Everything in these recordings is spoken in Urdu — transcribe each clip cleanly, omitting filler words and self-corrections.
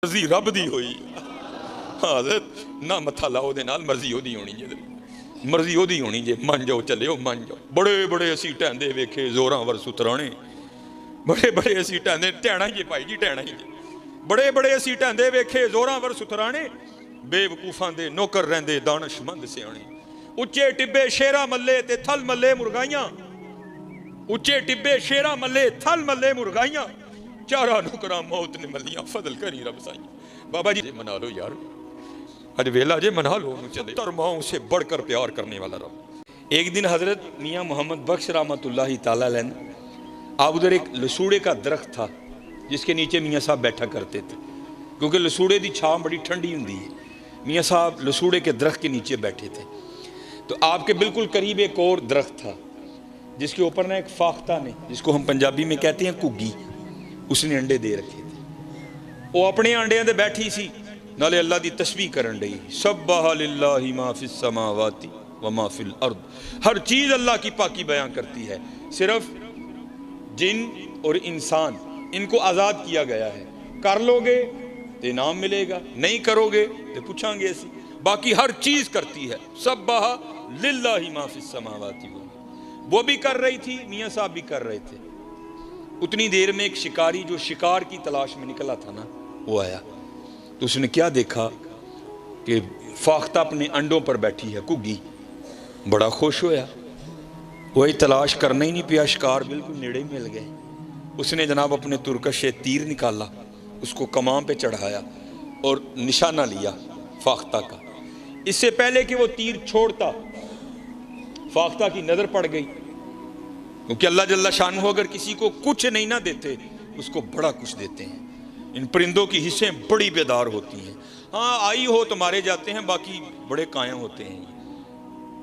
مرضی رب دی ہوئی حضرت نہ متھا لاؤ دے نال مرضی ہو دی ہونی جے مرضی ہو دی ہونی جے من جاؤ چلے ہو من جاؤ بڑے بڑے اسی ٹہندے ویکھے زوراں ور سترانے بڑے بڑے اسی ٹہندے ٹہنا ہی بھائی جی ٹہنا ہی بڑے بڑے اسی ٹہندے ویکھے زوراں ور سترانے بے وقوفاں دے نوکر رہندے دانش مند سیانے اچے ٹبے شیرا ملے تے تھل ملے مرغائیاں اچے ٹبے شیرا ملے تھل ملے مرغائیاں چارہ نکرہ موت نے ملیاں فضل کری رب سائیں بابا جی منا لو یار آج ویلا جے منا لو چلے ترماؤں سے بڑھ کر پیار کرنے والا رب۔ ایک دن حضرت میاں محمد بخش رحمت اللہ تعالیٰ علیہ آپ ادھر ایک لسوڑے کا درخت تھا جس کے نیچے میاں صاحب بیٹھا کرتے تھے کیونکہ لسوڑے دی چھاں بڑی ٹھنڈی ہوندی ہے۔ میاں صاحب لسوڑے کے درخت کے نیچے بیٹھے تھے تو آپ کے بالکل قریب ایک اور درخت تھا جس کے اوپر نہ ایک فاختہ نے جس کو ہم پنجابی میں کہتے ہیں کگی اس نے انڈے دے رکھے تھے وہ اپنے انڈیاں دے بیٹھی سی نالے اللہ دی تسبیح کرن ڈئی سبح للہ ما فی السماوات وما فی الارض ہر چیز اللہ کی پاکی بیان کرتی ہے صرف جن اور انسان ان کو آزاد کیا گیا ہے کر لو گے تو انعام ملے گا نہیں کرو گے تو پوچھاں گے ایسی باقی ہر چیز کرتی ہے سبح للہ ما فی السماوات وہ بھی کر رہی تھی میاں صاحب بھی کر رہے تھے اتنی دیر میں ایک شکاری جو شکار کی تلاش میں نکلا تھا نا وہ آیا تو اس نے کیا دیکھا کہ فاختہ اپنے انڈوں پر بیٹھی ہے کگی بڑا خوش ہویا وہی تلاش کرنا ہی نہیں پیا شکار بالکل نیڑے مل گئے اس نے جناب اپنے ترکش تیر نکالا اس کو کمان پہ چڑھایا اور نشانہ لیا فاختہ کا اس سے پہلے کہ وہ تیر چھوڑتا فاختہ کی نظر پڑ گئی کیونکہ اللہ جل شانہ اگر کسی کو کچھ نہیں نہ دیتے اس کو بڑا کچھ دیتے ہیں ان پرندوں کی حصیں بڑی بیدار ہوتی ہیں ہاں آئی ہو تو مارے جاتے ہیں باقی بڑے قائم ہوتے ہیں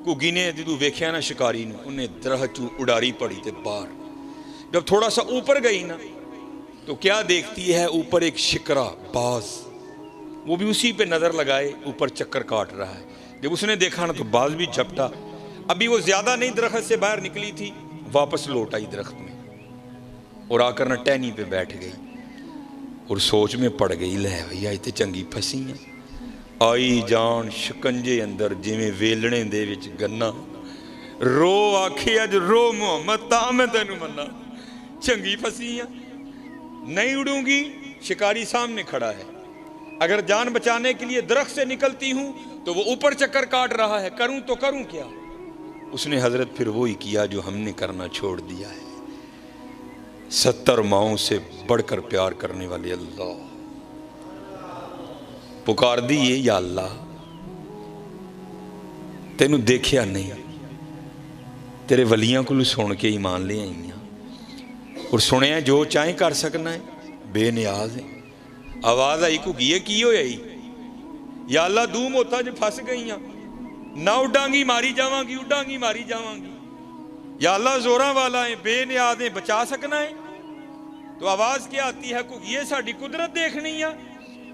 کگی نے جدو ویکھیا نا شکاری نے انہیں درخت اڈاری پڑی تے باہر جب تھوڑا سا اوپر گئی نا تو کیا دیکھتی ہے اوپر ایک شکرا باز وہ بھی اسی پہ نظر لگائے اوپر چکر کاٹ رہا ہے جب اس نے دیکھا نا تو باز بھی جھپٹا ابھی وہ زیادہ نہیں درخت سے باہر نکلی تھی واپس لوٹ آئی درخت میں اور آ کر نہ ٹہنی پہ بیٹھ گئی اور سوچ میں پڑ گئی لے بھئی آئی تے چنگی پھسی ہیں آئی جان شکنجے اندر جویں ویلنے دے وچ گنا رو آکھے اج رو محمد تا میں تینوں منا چنگی پھسی ہیں نہیں اڑوں گی شکاری سامنے کھڑا ہے اگر جان بچانے کے لیے درخت سے نکلتی ہوں تو وہ اوپر چکر کاٹ رہا ہے کروں تو کروں کیا اس نے حضرت پھر وہی کیا جو ہم نے کرنا چھوڑ دیا ہے 70 ماؤں سے بڑھ کر پیار کرنے والے اللہ پکار دیئے یا اللہ تینوں دیکھیا نہیں تیرے ولیاں کو سن کے ایمان لے آئی ہیں اور سنے ہیں جو چاہیں کر سکنا ہے بے نیاز ہیں آواز آئی کو گیے کی ہو آئی یا اللہ دوم ہوتا جو پھنس گئی ہیں نہ اڈاں گی ماری جاواں گی اڈاں گی ماری جاواں گی یا اللہ زوراں والا ہیں بے نیاز ہیں بچا سکنا ہے تو آواز کیا آتی ہے کہ یہ ساڑی قدرت دیکھنی ہے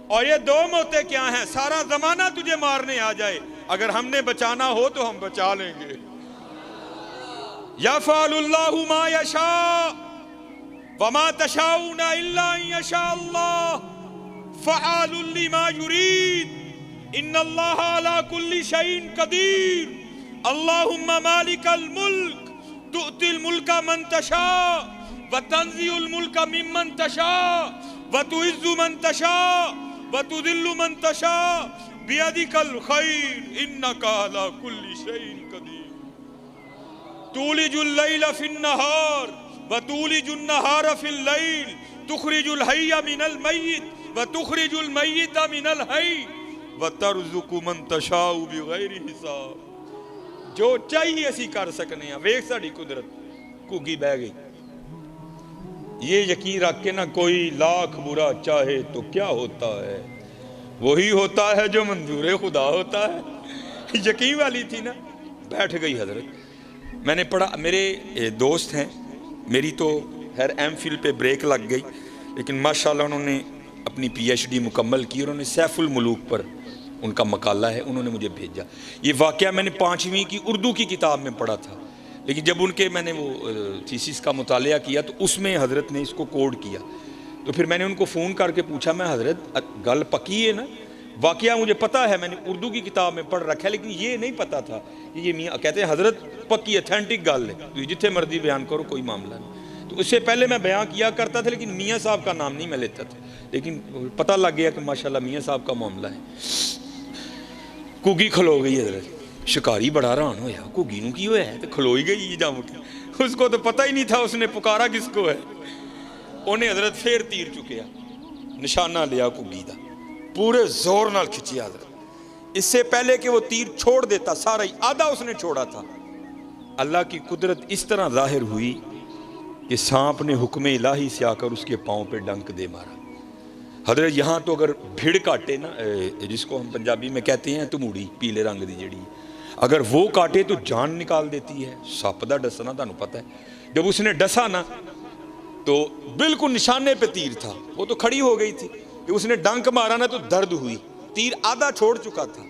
اور یہ دو موتیں کیا ہیں سارا زمانہ تجھے مارنے آ جائے اگر ہم نے بچانا ہو تو ہم بچا لیں گے یفعل اللہ ما یشاء وما تشاؤون الا ان یشاء اللہ فعال لما یرید ان اللہ علی کل شیء قدیر اللہم مالک الملک تؤتی الملک من تشاء وتنزع الملک ممن تشاء وتعز من تشاء وتذل من تشاء بیدک الخیر انک علی کل شیء قدیر تولج اللیل فی النہار وتولج النہار فی اللیل تخرج الحی من المیت وتخرج المیت من الحی وَتَرْزُقُ مَن تَشَاءُ بِغَيْرِ حِساب جو چاہیے اسی کر سکنے ہیں ویکھ ساڑی قدرت کگی بہ گئی یہ یقین رکھ کے نہ کوئی لاکھ برا چاہے تو کیا ہوتا ہے وہی ہوتا ہے جو منظور خدا ہوتا ہے یقین والی تھی نا بیٹھ گئی حضرت میں نے پڑھا میرے دوست ہیں میری تو خیر ایم فل پہ بریک لگ گئی لیکن ماشاءاللہ انہوں نے اپنی پی ایچ ڈی مکمل کی اور انہوں نے سیف الملوک پر ان کا مقالہ ہے انہوں نے مجھے بھیجا یہ واقعہ میں نے 5ویں کی اردو کی کتاب میں پڑھا تھا لیکن جب ان کے میں نے وہ تھیسس کا مطالعہ کیا تو اس میں حضرت نے اس کو کوڈ کیا تو پھر میں نے ان کو فون کر کے پوچھا، میں حضرت گل پکی ہے نا؟ واقعہ مجھے پتا ہے، میں نے اردو کی کتاب میں پڑھ رکھا ہے، لیکن یہ نہیں پتا تھا کہ یہ میاں کہتے ہیں حضرت پکی اتھینٹک گل ہے، تو جتنے مرضی بیان کرو کوئی معاملہ نہیں۔ تو اس سے پہلے میں بیان کیا کرتا تھا لیکن میاں صاحب کا نام نہیں میں لیتا تھا، لیکن پتہ لگ گیا کہ ماشاءاللہ میاں صاحب کا معاملہ ہے۔ گگی کھلو گئی حضرت، شکاری بڑا حیران ہویا، گگی نو کی ہوا ہے؟ تو کھلوئی گئی جم کے، اس کو تو پتہ ہی نہیں تھا اس نے پکارا کس کو ہے۔ انہیں حضرت پھر تیر چکیا، نشانہ لیا گگی دا، پورے زور نال کھچیا حضرت۔ اس سے پہلے کہ وہ تیر چھوڑ دیتا، سارا ہی آدھا اس نے چھوڑا تھا، اللہ کی قدرت اس طرح ظاہر ہوئی کہ سانپ نے حکم الہی سے آ کر اس کے پاؤں پہ ڈنک دے مارا۔ حضرت یہاں تو اگر بھیڑ کاٹے نا، جس کو ہم پنجابی میں کہتے ہیں تموڑی، پیلے رنگ دی جڑی، اگر وہ کاٹے تو جان نکال دیتی ہے۔ سپ دا ڈسنا تانوں پتہ ہے، جب اس نے ڈسا نا تو بالکل نشانے پہ تیر تھا، وہ تو کھڑی ہو گئی تھی، کہ اس نے ڈنک مارا نا تو درد ہوئی، تیر آدھا چھوڑ چکا تھا،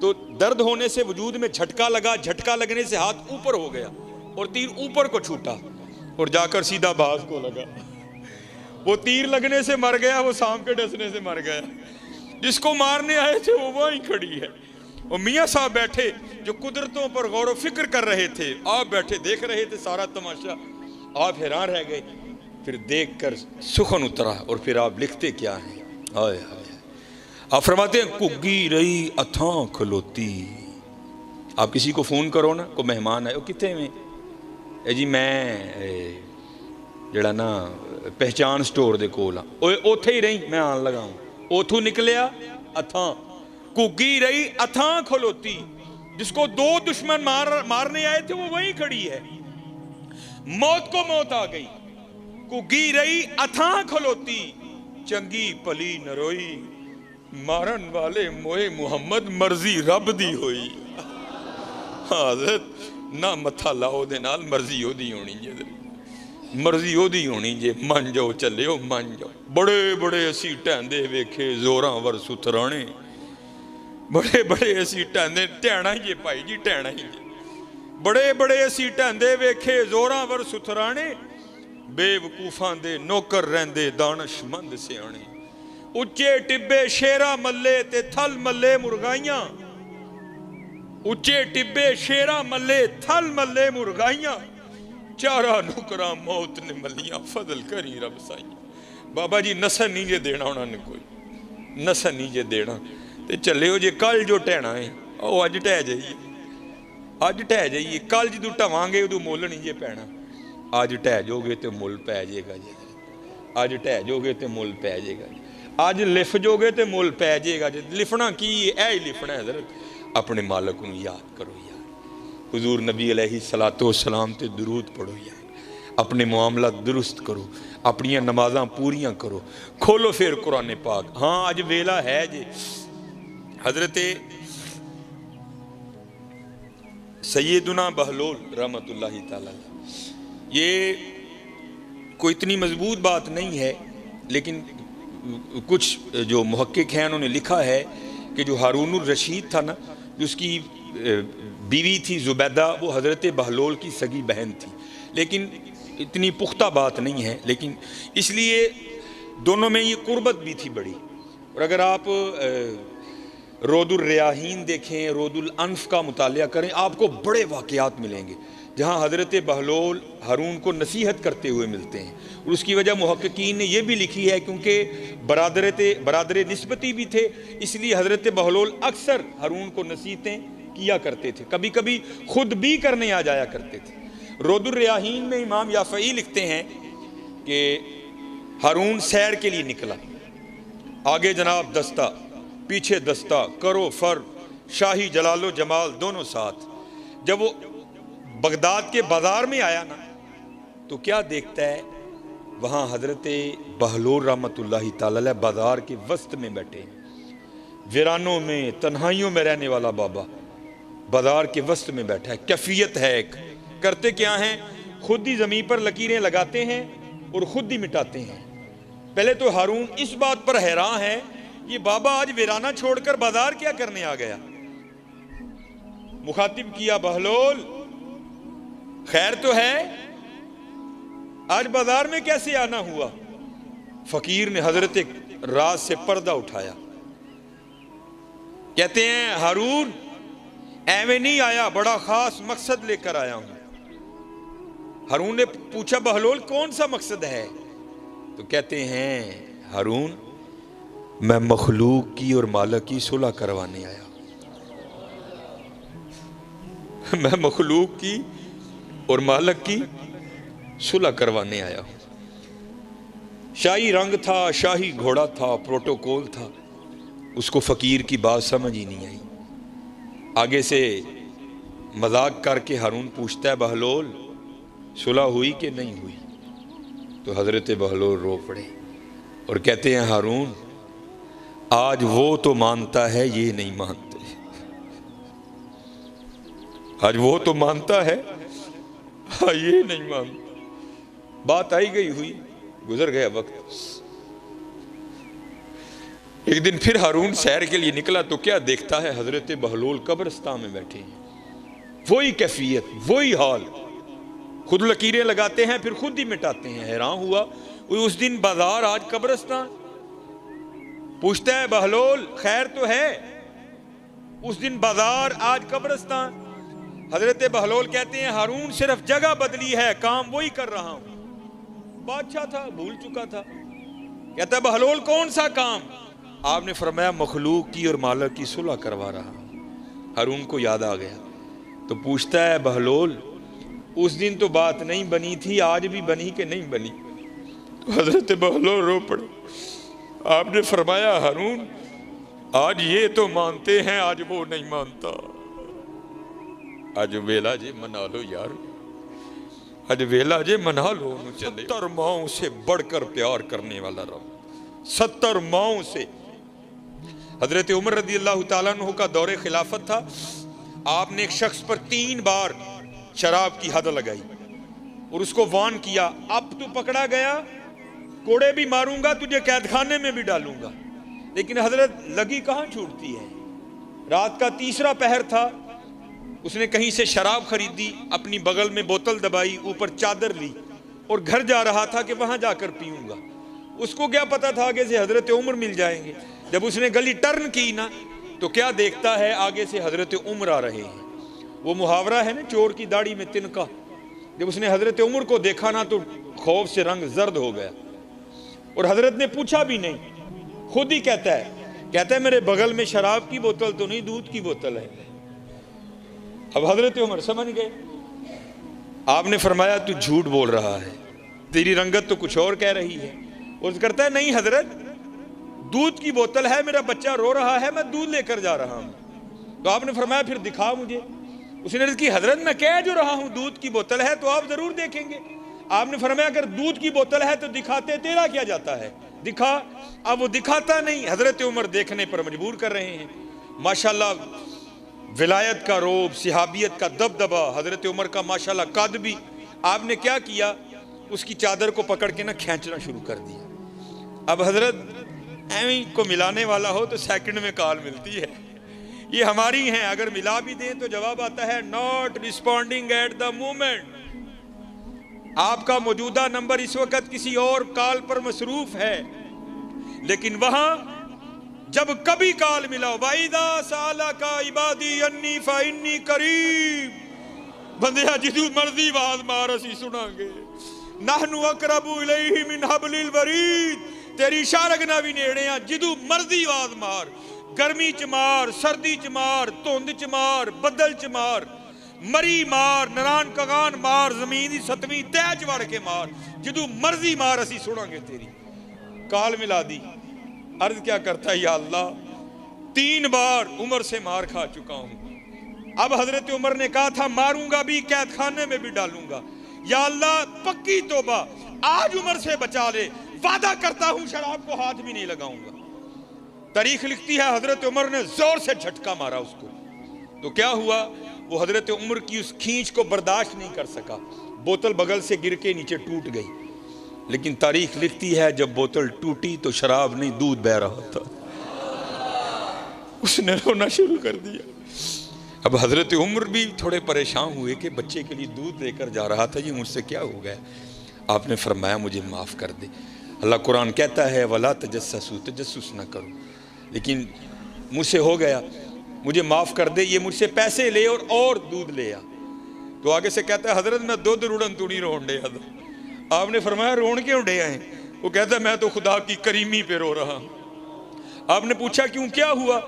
تو درد ہونے سے وجود میں جھٹکا لگا، جھٹکا لگنے سے ہاتھ اوپر ہو گیا اور تیر اوپر کو چھوٹا اور جا کر سیدھا باز کو لگا۔ وہ تیر لگنے سے مر گیا، وہ سانپ کے ڈسنے سے مر گیا، جس کو مارنے آئے تھے وہ وہیں کھڑی ہے۔ اور میاں صاحب بیٹھے جو قدرتوں پر غور و فکر کر رہے تھے، آپ بیٹھے دیکھ رہے تھے سارا تماشا، آپ حیران رہ گئے۔ پھر دیکھ کر سخن اترا اور پھر آپ لکھتے کیا ہیں، آئے آئے، آپ فرماتے ہیں گگی رہی اتھاں کھلوتی۔ آپ کسی کو فون کرو نا، کوئی مہمان آئے، وہ کتنے میں؟ اے جی میں جڑا نا پہچان سٹور دے کول ہاں، اوتھے ہی رہی، میں آن لگا ہوں، اوتھوں نکلیا اتھاں، گگی رہی اتھاں کھلوتی، جس کو دو دشمن مارنے آئے تھے وہ وہیں کھڑی ہے، موت کو موت آ گئی، گگی رہی اتھاں کھلوتی، چنگی پلی نروئی، مارن والے موئے محمد مرضی رب دی ہوئی۔ حضرت نہ متھا لاؤ دے نال، مرضی ہو دی ہونی جے، مرضی ہو دی ہونی جے، من جاؤ چلے ہو من جاؤ۔ بڑے بڑے اسی ٹہندے ویکھے زوراں ور سترانے، بڑے بڑے اسی ٹہندے، ٹہنا ہی جے بھائی جی، ٹہنا ہی جے، بڑے بڑے اسی ٹہندے ویکھے زوراں ور سترانے، بے وقوفاں دے نوکر رہندے دانش مند سیانے، اچے ٹبے شیرا ملے تے تھل ملے مرغائیاں، اچے ٹبے شیرا ملے تھل ملے مرغائیاں، چارہ نکراں موت نے ملیاں، فضل کری رب سائیاں۔ بابا جی نسل نہیں جے دینا انہوں نے، کوئی نسل نہیں جے دینا، تے چلے ہو جے کل جو ٹہنا ہے او اج ٹہ جائیے، اج ٹہ جائیے، کل جدو ٹھواں گے ادو مول نہیں جے پینا، اج ٹہ جو گے تے مول پہ جائے گا جی، اج ٹہ جو گے تے مول پہ جائے گا جی، اج لف جو گے تے مول پہ جائے گا جی۔ لفنا کی اے ہی لفنا ہے حضرت، اپنے مالک کو یاد کرو یار، حضور نبی علیہ السلام تے درود پڑھو یار، اپنے معاملات درست کرو، اپنی نمازاں پوریاں کرو، کھولو پھر قرآن پاک۔ ہاں اج ویلا ہے جی، حضرت سیدنا بہلول رحمت اللہ تعالی، یہ کوئی اتنی مضبوط بات نہیں ہے، لیکن کچھ جو محقق ہیں انہوں نے لکھا ہے کہ جو ہارون الرشید تھا نا، جو اس کی بیوی تھی زبیدہ، وہ حضرت بہلول کی سگی بہن تھی، لیکن اتنی پختہ بات نہیں ہے، لیکن اس لیے دونوں میں یہ قربت بھی تھی بڑی۔ اور اگر آپ رود الریاحین دیکھیں، رود الانف کا مطالعہ کریں، آپ کو بڑے واقعات ملیں گے جہاں حضرت بہلول ہارون کو نصیحت کرتے ہوئے ملتے ہیں، اور اس کی وجہ محققین نے یہ بھی لکھی ہے کیونکہ برادر نسبتی بھی تھے، اس لیے حضرت بہلول اکثر ہارون کو نصیحتیں کیا کرتے تھے، کبھی کبھی خود بھی کرنے آ جایا کرتے تھے۔ رود الریاحین میں امام یافعی لکھتے ہیں کہ ہارون سیر کے لیے نکلا، آگے جناب دستہ، پیچھے دستہ، کرو فر، شاہی جلال و جمال دونوں ساتھ۔ جب وہ بغداد کے بازار میں آیا نا تو کیا دیکھتا ہے، وہاں حضرت بہلول رحمت اللہ تعالی بازار کے وسط میں بیٹھے ہیں، ویرانوں میں تنہائیوں میں رہنے والا بابا بازار کے وسط میں بیٹھا ہے۔ کیفیت ہے ایک، کرتے کیا ہیں، خود ہی زمین پر لکیریں لگاتے ہیں اور خود ہی مٹاتے ہیں۔ پہلے تو ہارون اس بات پر حیران ہے، یہ بابا آج ویرانہ چھوڑ کر بازار کیا کرنے آ گیا۔ مخاطب کیا، بہلول خیر تو ہے، آج بازار میں کیسے آنا ہوا؟ فقیر نے حضرت راز سے پردہ اٹھایا. کہتے ہیں ہارون ایویں نہیں آیا، بڑا خاص مقصد لے کر آیا ہوں. ہارون نے پوچھا بہلول کون سا مقصد ہے؟ تو کہتے ہیں ہارون میں مخلوق کی اور مالک کی صلح کروانے آیا. میں مخلوق کی اور مالک کی صلح کروانے آیا ہوں. شاہی رنگ تھا، شاہی گھوڑا تھا، پروٹوکول تھا. اس کو فقیر کی بات سمجھ ہی نہیں آئی. آگے سے مذاق کر کے ہارون پوچھتا ہے بہلول صلح ہوئی کہ نہیں ہوئی؟ تو حضرت بہلول رو پڑے اور کہتے ہیں ہارون آج وہ تو مانتا ہے یہ نہیں مانتے. آج وہ تو مانتا ہے یہ نہیں مانتا. بات آئی گئی ہوئی، گزر گیا وقت. ایک دن پھر ہارون سیر کے لیے نکلا تو کیا دیکھتا ہے حضرت بہلول قبرستان میں بیٹھے ہیں. وہی کیفیت، وہی حال، خود لکیریں لگاتے ہیں پھر خود ہی مٹاتے ہیں. حیران ہوا اس دن بازار آج قبرستان. پوچھتا ہے بہلول خیر تو ہے؟ اس دن بازار آج قبرستان. حضرت بہلول کہتے ہیں ہارون صرف جگہ بدلی ہے، کام وہی کر رہا ہوں. بادشاہ تھا، بھول چکا تھا. کہتا ہے بہلول کون سا کام؟ آپ نے فرمایا مخلوق کی اور مالک کی صلح کروا رہا ہوں. ہارون کو یاد آ گیا تو پوچھتا ہے بہلول اس دن تو بات نہیں بنی تھی، آج بھی بنی کہ نہیں بنی؟ تو حضرت بہلول رو پڑے. آپ نے فرمایا ہارون آج یہ تو مانتے ہیں، آج وہ نہیں مانتا. آج ویلا جے منا لو یار، آج ویلا جے منا لو. 70 ماؤں سے بڑھ کر پیار کرنے والا رب، 70 ماؤں سے. حضرت عمر رضی اللہ تعالیٰ عنہ کا دور خلافت تھا. آپ نے ایک شخص پر 3 بار شراب کی حد لگائی اور اس کو وارن کیا اب تو پکڑا گیا کوڑے بھی ماروں گا، تجھے قید خانے میں بھی ڈالوں گا. لیکن حضرت لگی کہاں چھوٹتی ہے. رات کا 3 پہر تھا. اس نے کہیں سے شراب خریدی، اپنی بغل میں بوتل دبائی، اوپر چادر لی اور گھر جا رہا تھا کہ وہاں جا کر پیوں گا. اس کو کیا پتا تھا آگے سے حضرت عمر مل جائیں گے. جب اس نے گلی ٹرن کی نا تو کیا دیکھتا ہے آگے سے حضرت عمر آ رہے ہیں. وہ محاورہ ہے نا چور کی داڑھی میں تنکا. جب اس نے حضرت عمر کو دیکھا نا تو خوف سے رنگ زرد ہو گیا اور حضرت نے پوچھا بھی نہیں، خود ہی کہتا ہے میرے بغل میں شراب کی بوتل تو نہیں، دودھ کی بوتل ہے. اب حضرت عمر سمجھ گئے. آپ نے فرمایا تو جھوٹ بول رہا ہے، تیری رنگت تو کچھ اور کہہ رہی ہے. اور کرتا ہے نہیں حضرت دودھ کی بوتل ہے، میرا بچہ رو رہا ہے، میں دودھ لے کر جا رہا ہوں. تو آپ نے فرمایا پھر دکھا مجھے. اس نے عرض کی حضرت میں کہہ جو رہا ہوں دودھ کی بوتل ہے تو آپ ضرور دیکھیں گے. آپ نے فرمایا اگر دودھ کی بوتل ہے تو دکھاتے تیرا کیا جاتا ہے، دکھا. اب وہ دکھاتا نہیں. حضرت عمر دیکھنے پر مجبور کر رہے ہیں. ماشاءاللہ ولایت کا روب، صحابیت کا دبدبا، حضرت عمر کا ماشاءاللہ قد بھی. آپ نے کیا کیا، اس کی چادر کو پکڑ کے نہ کھینچنا شروع کر دیا. اب حضرت ایویں کو ملانے والا ہو تو سیکنڈ میں کال ملتی ہے. یہ ہماری ہیں، اگر ملا بھی دیں تو جواب آتا ہے not responding at the moment. آپ کا موجودہ نمبر اس وقت کسی اور کال پر مصروف ہے، لیکن وہاں جب کبھی کال ملا وَإِذَا سَأَلَكَ عِبَادِي أَنِّي فَإِنِّي قَرِيبٌ، بندیا جدو مرضی آواز مار اسی سنا گے. نَحْنُ أَقْرَبُ إِلَيْهِ مِنْ حَبْلِ الْوَرِيدِ، تیری شارگنا بھی نیڑے ہیں. جدو مرضی آواز مار، گرمی چ مار، سردی چ مار، دھند چ مار، بدل چ مار، مری مار، نران کگان مار، زمین دی 7ویں تہہ چ وڑ کے مار، جدو مرضی مار اسی سنا گے. تیری کال ملا دی. عرض کیا کرتا ہے یا اللہ 3 بار عمر سے مار کھا چکا ہوں. اب حضرت عمر نے کہا تھا ماروں گا بھی، قید خانے میں بھی ڈالوں گا. یا اللہ پکی توبہ آج عمر سے بچا لے، وعدہ کرتا ہوں شراب کو ہاتھ بھی نہیں لگاؤں گا. تاریخ لکھتی ہے حضرت عمر نے زور سے جھٹکا مارا اس کو. تو کیا ہوا، وہ حضرت عمر کی اس کھینچ کو برداشت نہیں کر سکا، بوتل بغل سے گر کے نیچے ٹوٹ گئی. لیکن تاریخ لکھتی ہے جب بوتل ٹوٹی تو شراب نہیں دودھ بہ رہا تھا. اس نے رونا شروع کر دیا. اب حضرت عمر بھی تھوڑے پریشان ہوئے کہ بچے کے لیے دودھ لے کر جا رہا تھا، یہ مجھ سے کیا ہو گیا. آپ نے فرمایا مجھے معاف کر دے. اللہ قرآن کہتا ہے وَلَا تَجَسَّسُوا، تجسس نہ کرو، لیکن مجھ سے ہو گیا، مجھے معاف کر دے، یہ مجھ سے پیسے لے اور دودھ لے آ. تو آگے سے کہتا ہے حضرت میں دودھ روڑن توڑی رون ڈے. آپ نے فرمایا رون کیوں ڈے آئے؟ وہ کہتا ہے میں تو خدا کی کریمی پہ رو رہا ہوں. آپ نے پوچھا کیوں، کیا ہوا؟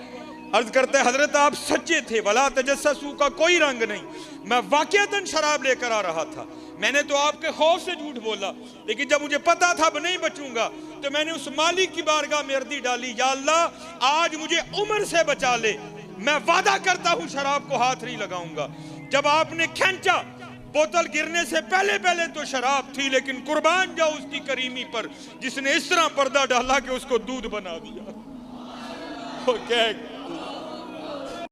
عرض کرتا ہے حضرت آپ سچے تھے، وَلَا تَجَسَّسُوا کا کوئی رنگ نہیں، میں واقعتاً شراب لے کر آ رہا تھا، میں نے تو آپ کے خوف سے جھوٹ بولا، لیکن جب مجھے پتا تھا اب نہیں بچوں گا تو میں نے اس مالک کی بارگاہ میں عرضی ڈالی، یا اللہ آج مجھے عمر سے بچا لے، میں وعدہ کرتا ہوں شراب کو ہاتھ نہیں لگاؤں گا. جب آپ نے کھینچا، بوتل گرنے سے پہلے تو شراب تھی، لیکن قربان جاؤ اس کی کریمی پر جس نے اس طرح پردہ ڈالا کہ اس کو دودھ بنا دیا.